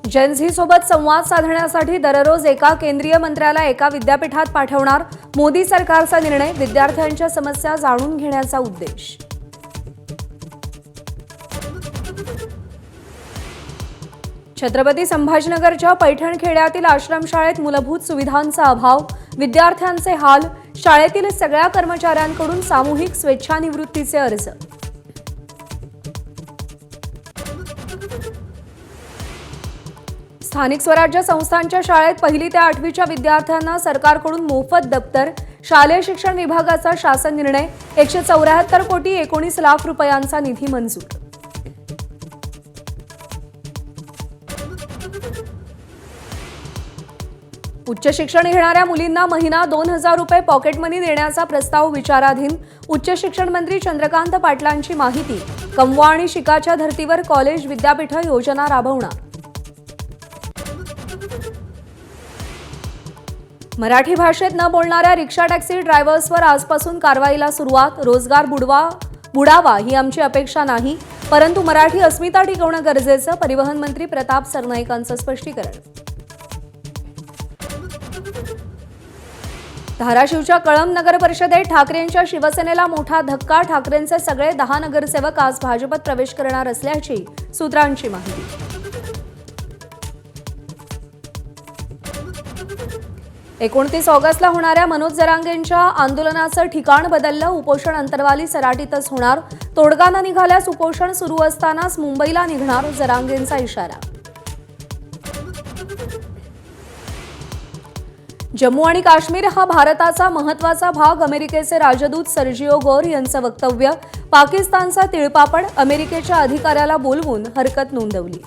Gen Z सोबत संवाद साधण्यासाठी दररोज एका केंद्रीय मंत्र्याला एका विद्यापीठात पाठवणार मोदी सरकारचा निर्णय, विद्यार्थ्यांच्या समस्या जाणून घेण्याचा उद्देश। छत्रपती संभाजीनगरच्या पैठण खेड्यातील आश्रमशाळेत मूलभूत सुविधांचा अभाव, विद्यार्थ्यांचे हाल, शाळेतील सगळ्या कर्मचाऱ्यांकडून सामूहिक स्वेच्छानिवृत्तीचे अर्ज। स्थानिक स्वराज्य संस्थांच्या शाळेत 1ली ते 8वीच्या विद्यार्थ्यांना सरकारकडून मोफत दप्तर, शालेय शिक्षण विभागाचा शासन निर्णय, 174 कोटी 19 लाख रुपयांचा निधी मंजूर। उच्च शिक्षण घेणाऱ्या मुलींना महिना 2000 रुपये पॉकेट मनी देण्याचा प्रस्ताव विचाराधीन, उच्च शिक्षण मंत्री चंद्रकांत पाटलांची माहिती। कमवा आणि शिकाच्या धर्तीवर कॉलेज विद्यापीठ योजना राबवणार। मराठी भाषेत न बोलणाऱ्या रिक्षा टॅक्सी ड्रायव्हर्सवर आजपासून कारवाईला सुरुवात। रोजगार बुडावा ही आमची अपेक्षा नाही, परंतु मराठी अस्मिता टिकवणं गरजेचं, परिवहन मंत्री प्रताप सरनाईकांचं स्पष्टीकरण। धाराशिवच्या कळंब नगर परिषदेत ठाकरेंच्या शिवसेनेला मोठा धक्का। ठाकरेंचे सगळे 10 नगरसेवक आज भाजपत प्रवेश करणार असल्याची सूत्रांची माहिती। 29 ऑगस्टला होणाऱ्या मनोज जरांगेंच्या आंदोलनाचं ठिकाण बदललं। उपोषण अंतरवाली सराटीतच होणार। तोडगा न निघाल्यास उपोषण सुरू असतानाच मुंबईला निघणार, जरांगेंचा इशारा। जम्मू आणि काश्मीर हा भारताचा महत्त्वाचा भाग, अमेरिकेचे राजदूत सर्जिओ गोर यांचं वक्तव्य। पाकिस्तानचा तिळपापड, अमेरिकेच्या अधिकाऱ्याला बोलवून हरकत नोंदवली।